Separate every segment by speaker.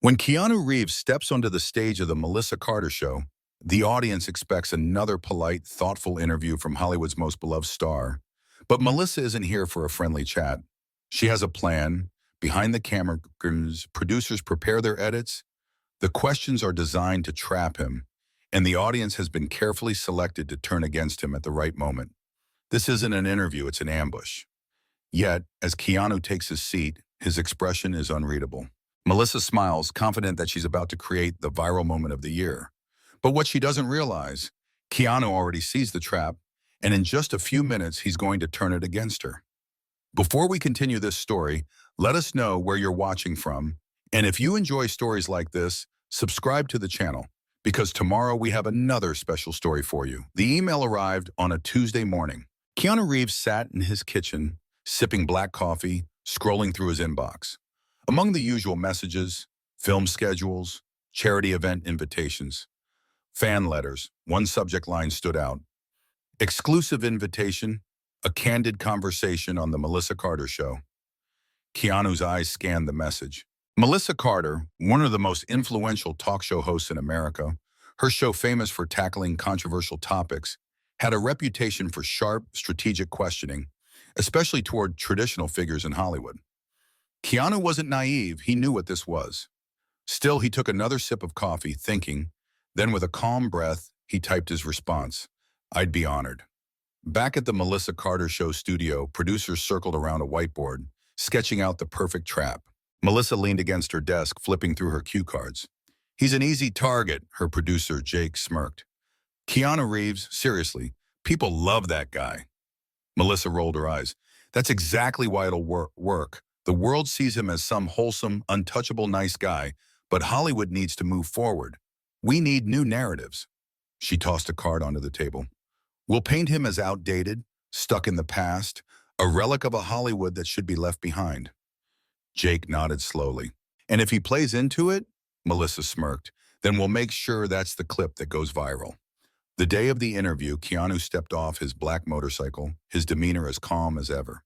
Speaker 1: When Keanu Reeves steps onto the stage of the Melissa Carter show, the audience expects another polite, thoughtful interview from Hollywood's most beloved star. But Melissa isn't here for a friendly chat. She has a plan. Behind the camera, producers prepare their edits. The questions are designed to trap him, and the audience has been carefully selected to turn against him at the right moment. This isn't an interview, it's an ambush. Yet, as Keanu takes his seat, his expression is unreadable. Melissa smiles, confident that she's about to create the viral moment of the year. But what she doesn't realize, Keanu already sees the trap, and in just a few minutes, he's going to turn it against her. Before we continue this story, let us know where you're watching from, and if you enjoy stories like this, subscribe to the channel, because tomorrow we have another special story for you. The email arrived on a Tuesday morning. Keanu Reeves sat in his kitchen, sipping black coffee, scrolling through his inbox. Among the usual messages, film schedules, charity event invitations, fan letters, one subject line stood out. Exclusive invitation, a candid conversation on the Melissa Carter show. Keanu's eyes scanned the message. Melissa Carter, one of the most influential talk show hosts in America, her show famous for tackling controversial topics, had a reputation for sharp, strategic questioning, especially toward traditional figures in Hollywood. Keanu wasn't naive, he knew what this was. Still, he took another sip of coffee, thinking. Then with a calm breath, he typed his response. I'd be honored. Back at the Melissa Carter show studio, producers circled around a whiteboard, sketching out the perfect trap. Melissa leaned against her desk, flipping through her cue cards. He's an easy target, her producer Jake smirked. Keanu Reeves, seriously, people love that guy. Melissa rolled her eyes. That's exactly why it'll work. The world sees him as some wholesome, untouchable, nice guy, but Hollywood needs to move forward. We need new narratives. She tossed a card onto the table. We'll paint him as outdated, stuck in the past, a relic of a Hollywood that should be left behind. Jake nodded slowly. And if he plays into it, Melissa smirked, then we'll make sure that's the clip that goes viral. The day of the interview, Keanu stepped off his black motorcycle, his demeanor as calm as ever.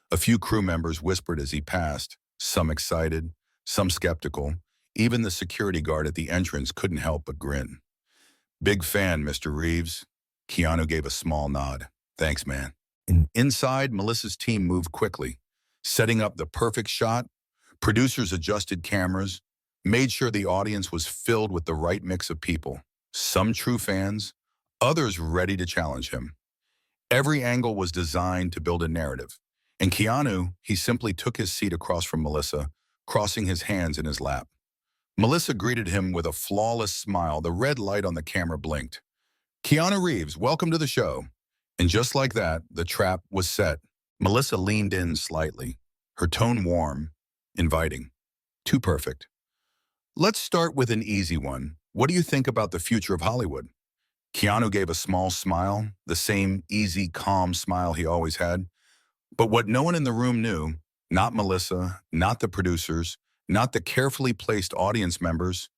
Speaker 1: A few crew members whispered as he passed, some excited, some skeptical. Even the security guard at the entrance couldn't help but grin. Big fan, Mr. Reeves. Keanu gave a small nod. Thanks, man. Inside, Melissa's team moved quickly, setting up the perfect shot. Producers adjusted cameras, made sure the audience was filled with the right mix of people. Some true fans, others ready to challenge him. Every angle was designed to build a narrative. And Keanu, he simply took his seat across from Melissa, crossing his hands in his lap. Melissa greeted him with a flawless smile. The red light on the camera blinked. Keanu Reeves, welcome to the show. And just like that, the trap was set. Melissa leaned in slightly, her tone warm, inviting. Too perfect. Let's start with an easy one. What do you think about the future of Hollywood? Keanu gave a small smile, the same easy, calm smile he always had. But what no one in the room knew, not Melissa, not the producers, not the carefully placed audience members,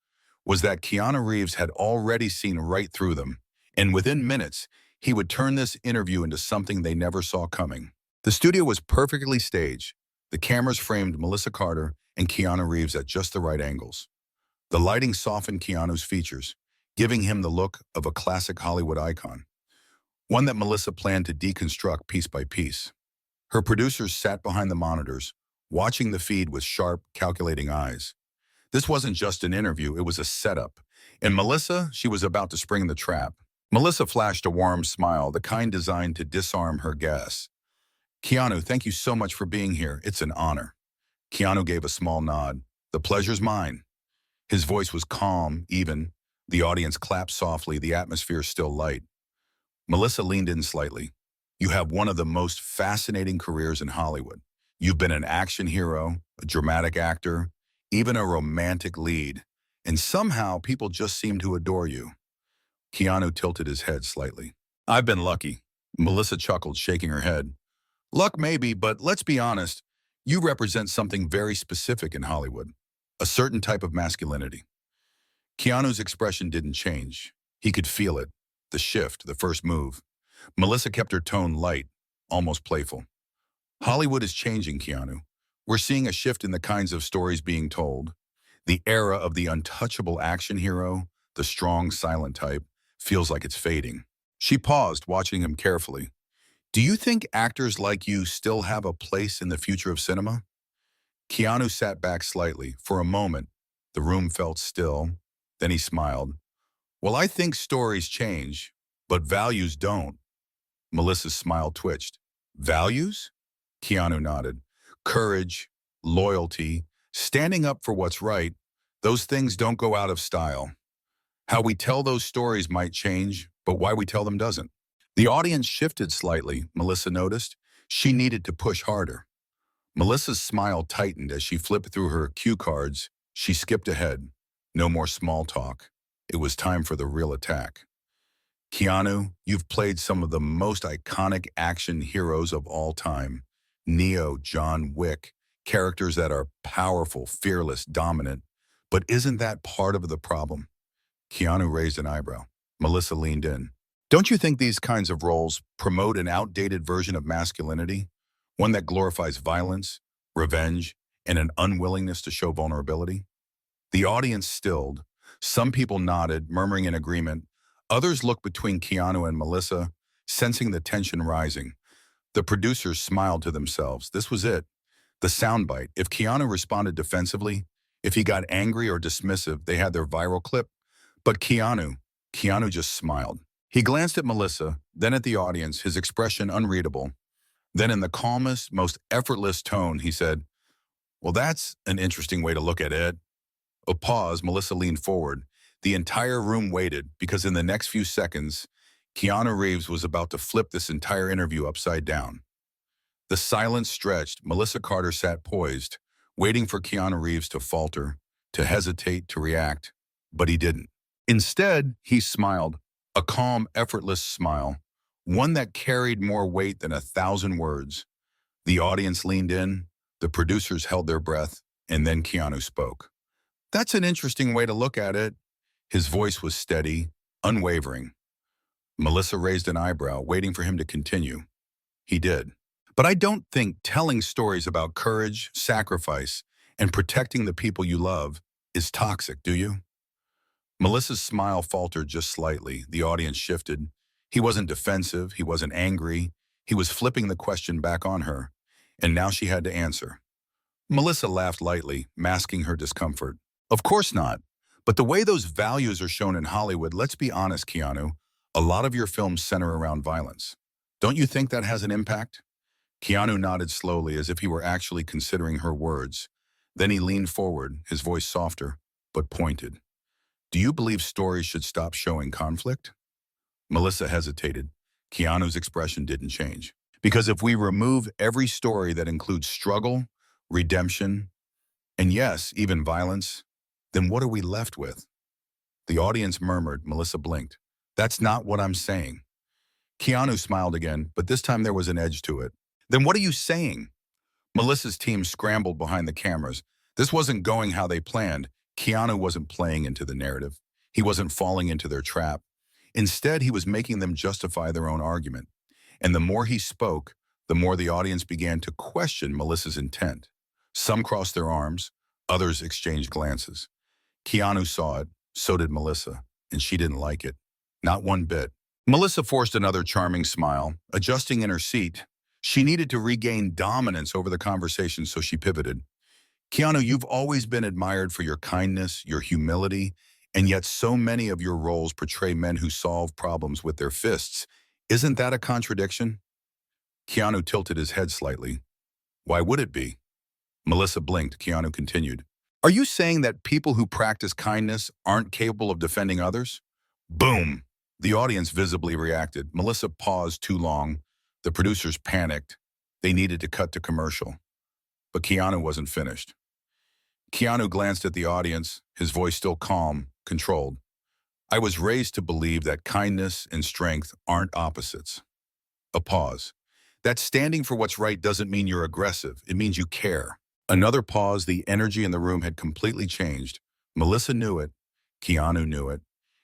Speaker 1: was that Keanu Reeves had already seen right through them. And within minutes, he would turn this interview into something they never saw coming. The studio was perfectly staged. The cameras framed Melissa Carter and Keanu Reeves at just the right angles. The lighting softened Keanu's features, giving him the look of a classic Hollywood icon, one that Melissa planned to deconstruct piece by piece. Her producers sat behind the monitors, watching the feed with sharp, calculating eyes. This wasn't just an interview, it was a setup. And Melissa, she was about to spring the trap. Melissa flashed a warm smile, the kind designed to disarm her guests. Keanu, thank you so much for being here. It's an honor. Keanu gave a small nod. The pleasure's mine. His voice was calm, even. The audience clapped softly, the atmosphere still light. Melissa leaned in slightly. You have one of the most fascinating careers in Hollywood. You've been an action hero, a dramatic actor, even a romantic lead. And somehow people just seem to adore you. Keanu tilted his head slightly. I've been lucky. Melissa chuckled, shaking her head. Luck maybe, but let's be honest. You represent something very specific in Hollywood. A certain type of masculinity. Keanu's expression didn't change. He could feel it. The shift, the first move. Melissa kept her tone light, almost playful. Hollywood is changing, Keanu. We're seeing a shift in the kinds of stories being told. The era of the untouchable action hero, the strong, silent type, feels like it's fading. She paused, watching him carefully. Do you think actors like you still have a place in the future of cinema? Keanu sat back slightly. For a moment, the room felt still. Then he smiled. Well, I think stories change, but values don't. Melissa's smile twitched. Values? Keanu nodded. Courage, loyalty, standing up for what's right, those things don't go out of style. How we tell those stories might change, but why we tell them doesn't. The audience shifted slightly, Melissa noticed. She needed to push harder. Melissa's smile tightened as she flipped through her cue cards. She skipped ahead. No more small talk. It was time for the real attack. Keanu, you've played some of the most iconic action heroes of all time. Neo, John Wick, characters that are powerful, fearless, dominant. But isn't that part of the problem? Keanu raised an eyebrow. Melissa leaned in. Don't you think these kinds of roles promote an outdated version of masculinity? One that glorifies violence, revenge, and an unwillingness to show vulnerability? The audience stilled. Some people nodded, murmuring in agreement. Others looked between Keanu and Melissa, sensing the tension rising. The producers smiled to themselves. This was it. The soundbite. If Keanu responded defensively, if he got angry or dismissive, they had their viral clip. But Keanu just smiled. He glanced at Melissa, then at the audience, his expression unreadable. Then in the calmest, most effortless tone, he said, well, that's an interesting way to look at it. A pause, Melissa leaned forward. The entire room waited because in the next few seconds, Keanu Reeves was about to flip this entire interview upside down. The silence stretched. Melissa Carter sat poised, waiting for Keanu Reeves to falter, to hesitate, to react. But he didn't. Instead, he smiled, a calm, effortless smile, one that carried more weight than 1,000 words. The audience leaned in, the producers held their breath, and then Keanu spoke. That's an interesting way to look at it. His voice was steady, unwavering. Melissa raised an eyebrow, waiting for him to continue. He did. But I don't think telling stories about courage, sacrifice, and protecting the people you love is toxic, do you? Melissa's smile faltered just slightly. The audience shifted. He wasn't defensive. He wasn't angry. He was flipping the question back on her. And now she had to answer. Melissa laughed lightly, masking her discomfort. Of course not. But the way those values are shown in Hollywood, let's be honest, Keanu, a lot of your films center around violence. Don't you think that has an impact? Keanu nodded slowly as if he were actually considering her words. Then he leaned forward, his voice softer, but pointed. Do you believe stories should stop showing conflict? Melissa hesitated. Keanu's expression didn't change. Because if we remove every story that includes struggle, redemption, and yes, even violence, then what are we left with? The audience murmured. Melissa blinked. That's not what I'm saying. Keanu smiled again, but this time there was an edge to it. Then what are you saying? Melissa's team scrambled behind the cameras. This wasn't going how they planned. Keanu wasn't playing into the narrative. He wasn't falling into their trap. Instead, he was making them justify their own argument. And the more he spoke, the more the audience began to question Melissa's intent. Some crossed their arms, others exchanged glances. Keanu saw it, so did Melissa, and she didn't like it. Not one bit. Melissa forced another charming smile, adjusting in her seat. She needed to regain dominance over the conversation, so she pivoted. Keanu, you've always been admired for your kindness, your humility, and yet so many of your roles portray men who solve problems with their fists. Isn't that a contradiction? Keanu tilted his head slightly. Why would it be? Melissa blinked. Keanu continued. Are you saying that people who practice kindness aren't capable of defending others? Boom! The audience visibly reacted. Melissa paused too long. The producers panicked. They needed to cut to commercial. But Keanu wasn't finished. Keanu glanced at the audience, his voice still calm, controlled. I was raised to believe that kindness and strength aren't opposites. A pause. That standing for what's right doesn't mean you're aggressive. It means you care. Another pause. The energy in the room had completely changed. Melissa knew it. Keanu knew it.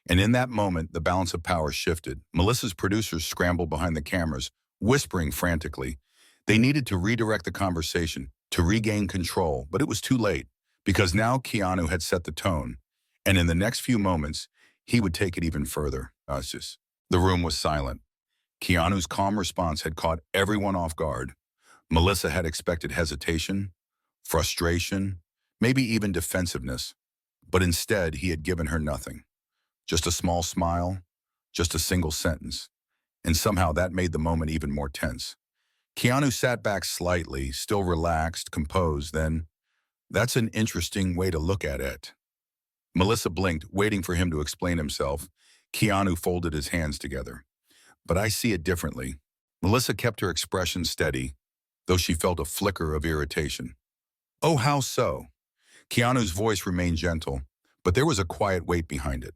Speaker 1: And in that moment, the balance of power shifted. Melissa's producers scrambled behind the cameras, whispering frantically. They needed to redirect the conversation, to regain control, but it was too late. because now Keanu had set the tone, and in the next few moments, he would take it even further. The room was silent. Keanu's calm response had caught everyone off guard. Melissa had expected hesitation, frustration, maybe even defensiveness, but instead he had given her nothing. Just a small smile, just a single sentence, and somehow that made the moment even more tense. Keanu sat back slightly, still relaxed, composed, then, "That's an interesting way to look at it." Melissa blinked, waiting for him to explain himself. Keanu folded his hands together. "But I see it differently." Melissa kept her expression steady, though she felt a flicker of irritation. "Oh, how so?" Keanu's voice remained gentle, but there was a quiet weight behind it.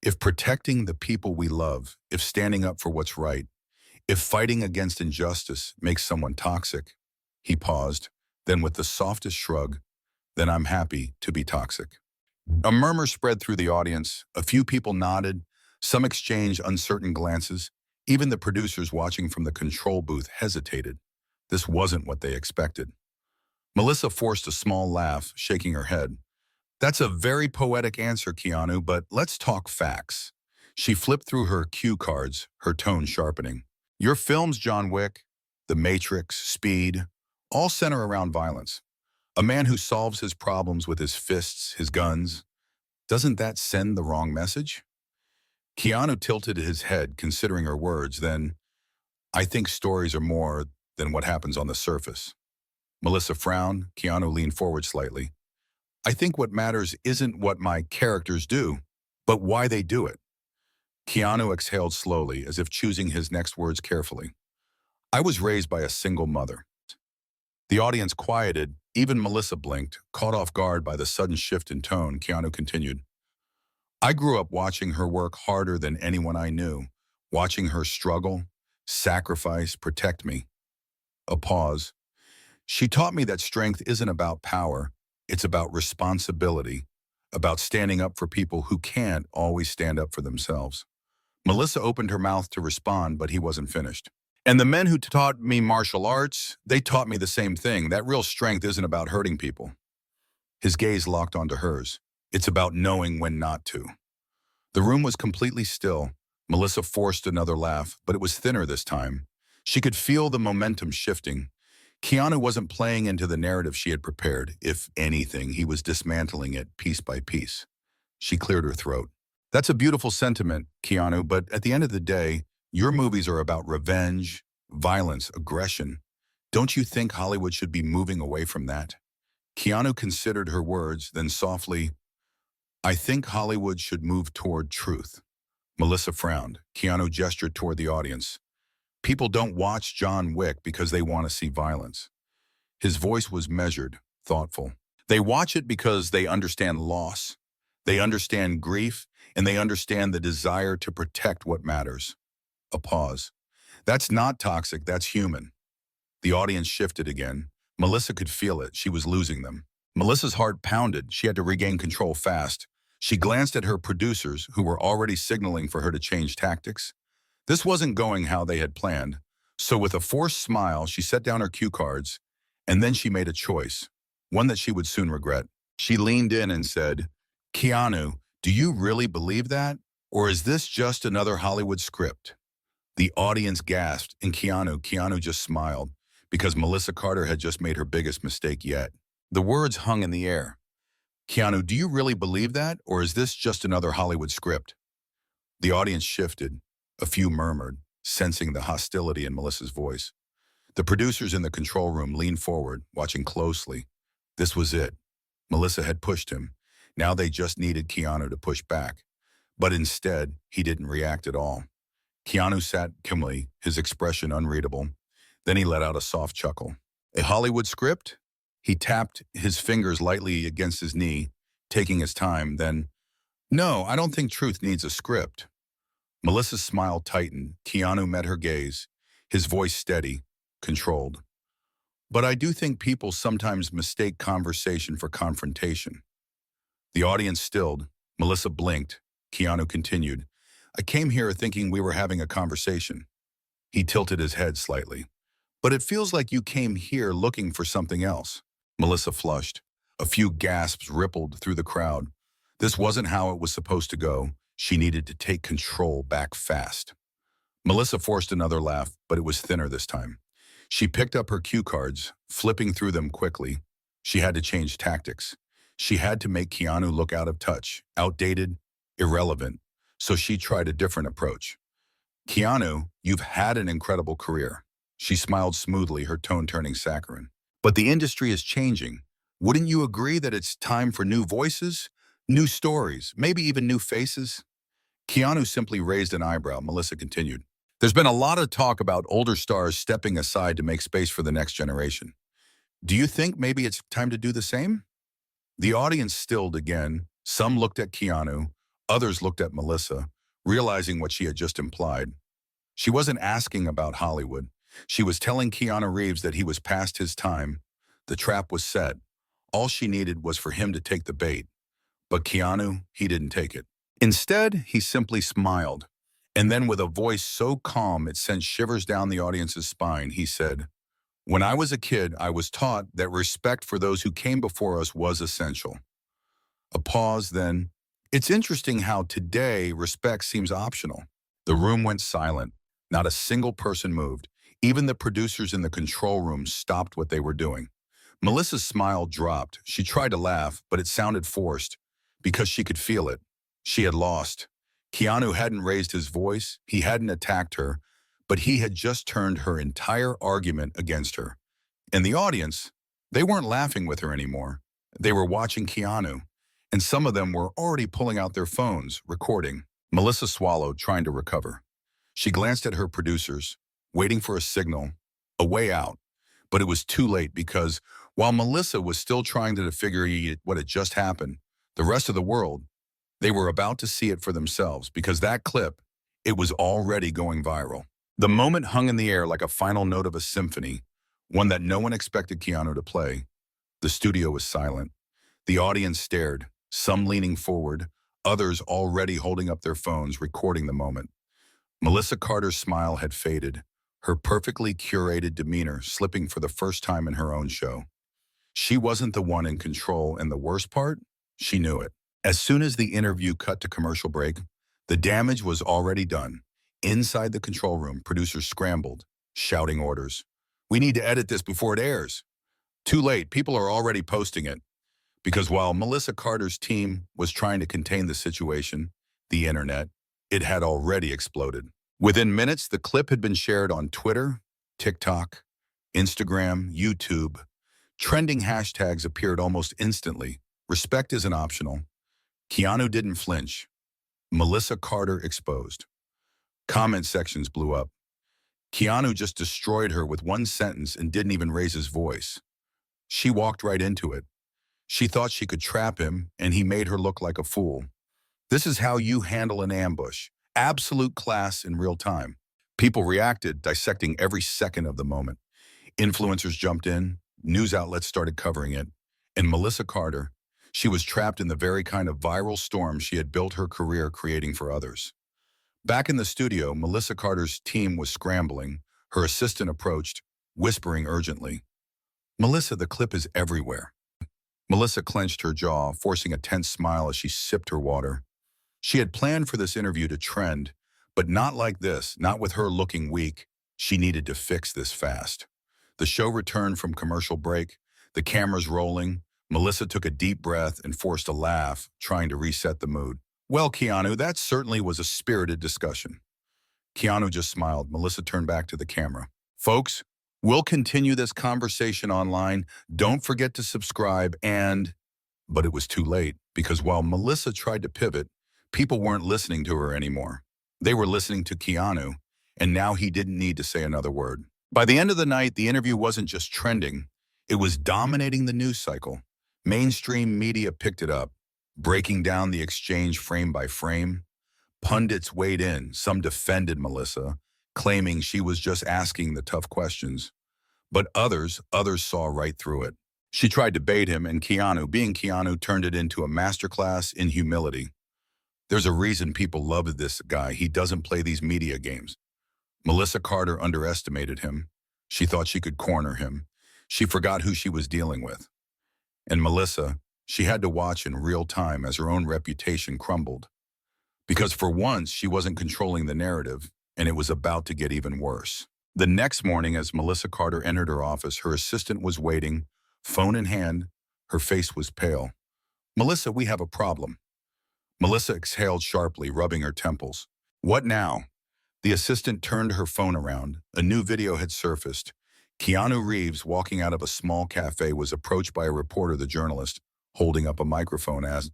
Speaker 1: "If protecting the people we love, if standing up for what's right, if fighting against injustice makes someone toxic," he paused, then with the softest shrug, "then I'm happy to be toxic." A murmur spread through the audience. A few people nodded, some exchanged uncertain glances. Even the producers watching from the control booth hesitated. This wasn't what they expected. Melissa forced a small laugh, shaking her head. "That's a very poetic answer, Keanu, but let's talk facts." She flipped through her cue cards, her tone sharpening. "Your films, John Wick, The Matrix, Speed, all center around violence. A man who solves his problems with his fists, his guns. Doesn't that send the wrong message?" Keanu tilted his head, considering her words, then, "I think stories are more than what happens on the surface." Melissa frowned. Keanu leaned forward slightly. "I think what matters isn't what my characters do, but why they do it." Keanu exhaled slowly, as if choosing his next words carefully. "I was raised by a single mother." The audience quieted. Even Melissa blinked, caught off guard by the sudden shift in tone. Keanu continued. "I grew up watching her work harder than anyone I knew, watching her struggle, sacrifice, protect me." A pause. "She taught me that strength isn't about power, it's about responsibility, about standing up for people who can't always stand up for themselves." Melissa opened her mouth to respond, but he wasn't finished. "And the men who taught me martial arts, they taught me the same thing, that real strength isn't about hurting people." His gaze locked onto hers. "It's about knowing when not to." The room was completely still. Melissa forced another laugh, but it was thinner this time. She could feel the momentum shifting. Keanu wasn't playing into the narrative she had prepared. If anything, he was dismantling it piece by piece. She cleared her throat. "That's a beautiful sentiment, Keanu, but at the end of the day, your movies are about revenge, violence, aggression. Don't you think Hollywood should be moving away from that?" Keanu considered her words, then softly, "I think Hollywood should move toward truth." Melissa frowned. Keanu gestured toward the audience. "People don't watch John Wick because they want to see violence." His voice was measured, thoughtful. "They watch it because they understand loss, they understand grief, and they understand the desire to protect what matters." A pause. "That's not toxic, that's human." The audience shifted again. Melissa could feel it. She was losing them. Melissa's heart pounded. She had to regain control fast. She glanced at her producers, who were already signaling for her to change tactics. This wasn't going how they had planned. So with a forced smile, she set down her cue cards, and then she made a choice, one that she would soon regret. She leaned in and said, "Keanu, do you really believe that? Or is this just another Hollywood script?" The audience gasped, and Keanu just smiled, because Melissa Carter had just made her biggest mistake yet. The words hung in the air. "Keanu, do you really believe that? Or is this just another Hollywood script?" The audience shifted. A few murmured, sensing the hostility in Melissa's voice. The producers in the control room leaned forward, watching closely. This was it. Melissa had pushed him. Now they just needed Keanu to push back. But instead, he didn't react at all. Keanu sat calmly, his expression unreadable. Then he let out a soft chuckle. "A Hollywood script?" He tapped his fingers lightly against his knee, taking his time, then, "No, I don't think truth needs a script." Melissa's smile tightened. Keanu met her gaze, his voice steady, controlled. "But I do think people sometimes mistake conversation for confrontation." The audience stilled. Melissa blinked. Keanu continued, "I came here thinking we were having a conversation." He tilted his head slightly. "But it feels like you came here looking for something else." Melissa flushed. A few gasps rippled through the crowd. This wasn't how it was supposed to go. She needed to take control back fast. Melissa forced another laugh, but it was thinner this time. She picked up her cue cards, flipping through them quickly. She had to change tactics. She had to make Keanu look out of touch, outdated, irrelevant. So she tried a different approach. Keanu, you've had an incredible career. She smiled smoothly, her tone turning saccharine. But the industry is changing. Wouldn't you agree that it's time for new voices, new stories, maybe even new faces? Keanu simply raised an eyebrow. Melissa continued. There's been a lot of talk about older stars stepping aside to make space for the next generation. Do you think maybe it's time to do the same? The audience stilled again. Some looked at Keanu, others looked at Melissa, realizing what she had just implied. She wasn't asking about Hollywood. She was telling Keanu Reeves that he was past his time. The trap was set. All she needed was for him to take the bait. But Keanu, he didn't take it. Instead, he simply smiled. And then with a voice so calm it sent shivers down the audience's spine, he said, "When I was a kid, I was taught that respect for those who came before us was essential." A pause, then, "It's interesting how today respect seems optional." The room went silent. Not a single person moved. Even the producers in the control room stopped what they were doing. Melissa's smile dropped. She tried to laugh, but it sounded forced, because she could feel it. She had lost. Keanu hadn't raised his voice, he hadn't attacked her, but he had just turned her entire argument against her. And the audience, they weren't laughing with her anymore. They were watching Keanu, and some of them were already pulling out their phones, recording. Melissa swallowed, trying to recover. She glanced at her producers, waiting for a signal, a way out. But it was too late because while Melissa was still trying to figure out what had just happened, the rest of the world, they were about to see it for themselves because that clip, it was already going viral. The moment hung in the air like a final note of a symphony, one that no one expected Keanu to play. The studio was silent. The audience stared, some leaning forward, others already holding up their phones, recording the moment. Melissa Carter's smile had faded, her perfectly curated demeanor slipping for the first time in her own show. She wasn't the one in control, and the worst part, she knew it. As soon as the interview cut to commercial break, the damage was already done. Inside the control room, producers scrambled, shouting orders. "We need to edit this before it airs." Too late, people are already posting it. Because while Melissa Carter's team was trying to contain the situation, the internet, it had already exploded. Within minutes, the clip had been shared on Twitter, TikTok, Instagram, YouTube. Trending hashtags appeared almost instantly. Respect isn't optional. Keanu didn't flinch. Melissa Carter exposed. Comment sections blew up. Keanu just destroyed her with one sentence and didn't even raise his voice. She walked right into it. She thought she could trap him, and he made her look like a fool. This is how you handle an ambush. Absolute class in real time. People reacted, dissecting every second of the moment. Influencers jumped in, news outlets started covering it, and Melissa Carter, she was trapped in the very kind of viral storm she had built her career creating for others. Back in the studio, Melissa Carter's team was scrambling. Her assistant approached, whispering urgently, "Melissa, the clip is everywhere." Melissa clenched her jaw, forcing a tense smile as she sipped her water. She had planned for this interview to trend, but not like this, not with her looking weak. She needed to fix this fast. The show returned from commercial break, the cameras rolling. Melissa took a deep breath and forced a laugh, trying to reset the mood. "Well, Keanu, that certainly was a spirited discussion." Keanu just smiled. Melissa turned back to the camera. "Folks, we'll continue this conversation online. Don't forget to subscribe and—" But it was too late, because while Melissa tried to pivot, people weren't listening to her anymore. They were listening to Keanu, and now he didn't need to say another word. By the end of the night, the interview wasn't just trending. It was dominating the news cycle. Mainstream media picked it up, breaking down the exchange frame by frame. Pundits weighed in. Some defended Melissa, claiming she was just asking the tough questions. But others saw right through it. She tried to bait him, and Keanu, being Keanu, turned it into a masterclass in humility. There's a reason people love this guy. He doesn't play these media games. Melissa Carter underestimated him. She thought she could corner him. She forgot who she was dealing with. And Melissa, she had to watch in real time as her own reputation crumbled. Because for once, she wasn't controlling the narrative, and it was about to get even worse. The next morning, as Melissa Carter entered her office, her assistant was waiting, phone in hand. Her face was pale. "Melissa, we have a problem." Melissa exhaled sharply, rubbing her temples. "What now?" The assistant turned her phone around. A new video had surfaced. Keanu Reeves, walking out of a small cafe, was approached by a reporter. The journalist, holding up a microphone, asked,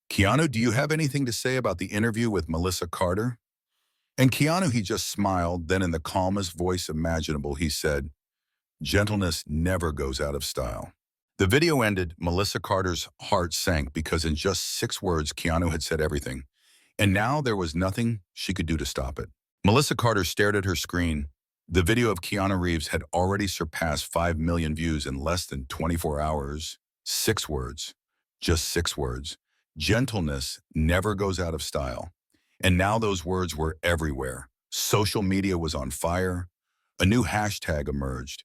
Speaker 1: "Keanu, do you have anything to say about the interview with Melissa Carter?" And Keanu, he just smiled. Then in the calmest voice imaginable, he said, "Gentleness never goes out of style." The video ended. Melissa Carter's heart sank because in just 6 words, Keanu had said everything. And now there was nothing she could do to stop it. Melissa Carter stared at her screen. The video of Keanu Reeves had already surpassed 5 million views in less than 24 hours. 6 words. Just 6 words. Gentleness never goes out of style. And now those words were everywhere. Social media was on fire. A new hashtag emerged.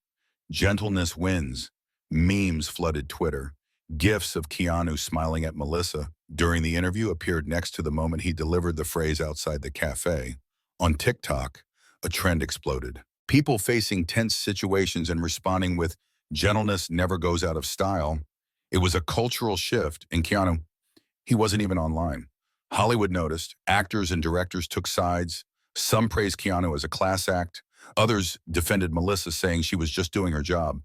Speaker 1: Gentleness wins. Memes flooded Twitter. GIFs of Keanu smiling at Melissa during the interview appeared next to the moment he delivered the phrase outside the cafe. On TikTok, a trend exploded. People facing tense situations and responding with, "Gentleness never goes out of style." It was a cultural shift, and Keanu, he wasn't even online. Hollywood noticed. Actors and directors took sides. Some praised Keanu as a class act. Others defended Melissa, saying she was just doing her job.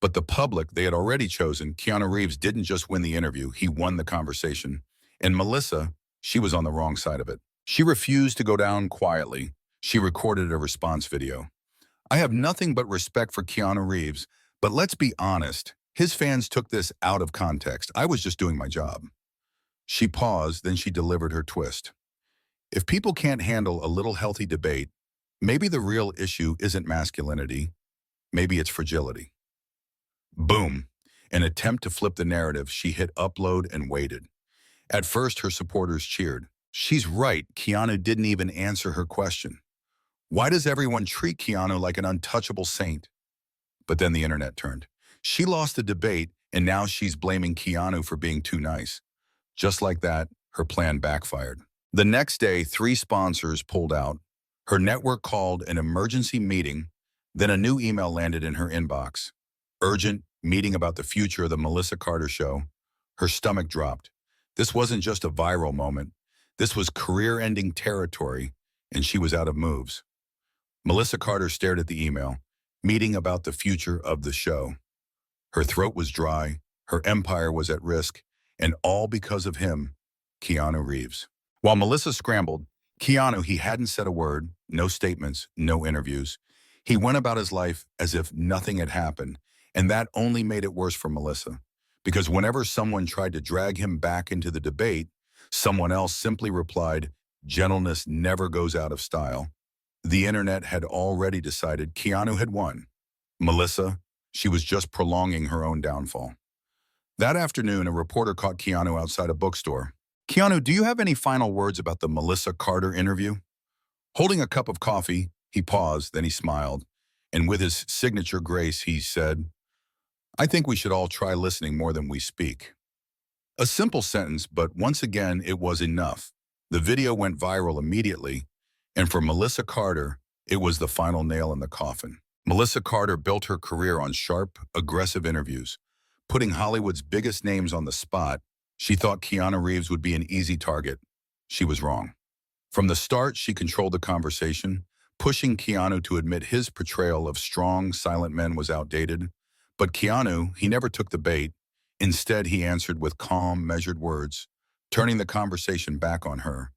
Speaker 1: But the public, they had already chosen. Keanu Reeves didn't just win the interview, he won the conversation. And Melissa, she was on the wrong side of it. She refused to go down quietly. She recorded a response video. "I have nothing but respect for Keanu Reeves, but let's be honest, his fans took this out of context. I was just doing my job." She paused, then she delivered her twist. "If people can't handle a little healthy debate, maybe the real issue isn't masculinity, maybe it's fragility." Boom. An attempt to flip the narrative. She hit upload and waited. At first, her supporters cheered. "She's right, Keanu didn't even answer her question. Why does everyone treat Keanu like an untouchable saint?" But then the internet turned. "She lost the debate, and now she's blaming Keanu for being too nice." Just like that, her plan backfired. The next day, 3 sponsors pulled out. Her network called an emergency meeting. Then a new email landed in her inbox. Urgent meeting about the future of the Melissa Carter show. Her stomach dropped. This wasn't just a viral moment. This was career-ending territory, and she was out of moves. Melissa Carter stared at the email. Meeting about the future of the show. Her throat was dry. Her empire was at risk. And all because of him, Keanu Reeves. While Melissa scrambled, Keanu, he hadn't said a word, no statements, no interviews. He went about his life as if nothing had happened, and that only made it worse for Melissa. Because whenever someone tried to drag him back into the debate, someone else simply replied, "Gentleness never goes out of style." The internet had already decided Keanu had won. Melissa, she was just prolonging her own downfall. That afternoon, a reporter caught Keanu outside a bookstore. "Keanu, do you have any final words about the Melissa Carter interview?" Holding a cup of coffee, he paused, then he smiled. And with his signature grace, he said, "I think we should all try listening more than we speak." A simple sentence, but once again, it was enough. The video went viral immediately, and for Melissa Carter, it was the final nail in the coffin. Melissa Carter built her career on sharp, aggressive interviews. Putting Hollywood's biggest names on the spot, she thought Keanu Reeves would be an easy target. She was wrong. From the start, she controlled the conversation, pushing Keanu to admit his portrayal of strong, silent men was outdated. But Keanu, he never took the bait. Instead, he answered with calm, measured words, turning the conversation back on her.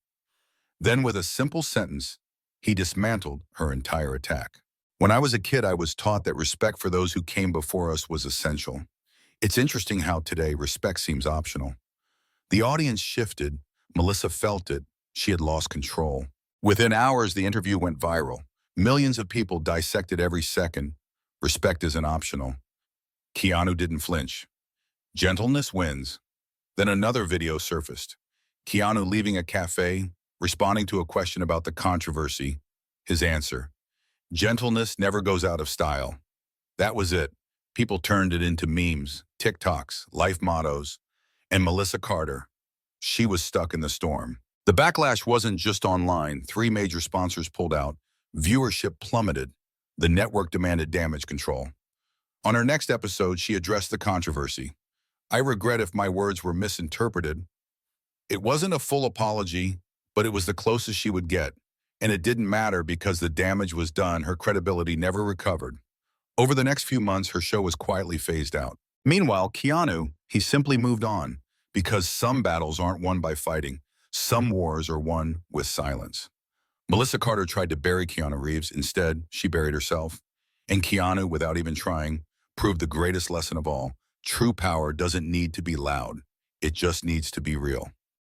Speaker 1: Then, with a simple sentence, he dismantled her entire attack. "When I was a kid, I was taught that respect for those who came before us was essential. It's interesting how today respect seems optional." The audience shifted. Melissa felt it. She had lost control. Within hours, the interview went viral. Millions of people dissected every second. Respect isn't optional. Keanu didn't flinch. Gentleness wins. Then another video surfaced. Keanu leaving a cafe, responding to a question about the controversy. His answer, "Gentleness never goes out of style." That was it. People turned it into memes, TikToks, life mottos, and Melissa Carter, she was stuck in the storm. The backlash wasn't just online. 3 major sponsors pulled out. Viewership plummeted. The network demanded damage control. On her next episode, she addressed the controversy. I regret if my words were misinterpreted. It wasn't a full apology, but it was the closest she would get. And it didn't matter because the damage was done. Her credibility never recovered. Over the next few months, her show was quietly phased out. Meanwhile, Keanu, he simply moved on because some battles aren't won by fighting. Some wars are won with silence. Melissa Carter tried to bury Keanu Reeves. Instead, she buried herself. And Keanu, without even trying, proved the greatest lesson of all. True power doesn't need to be loud. It just needs to be real.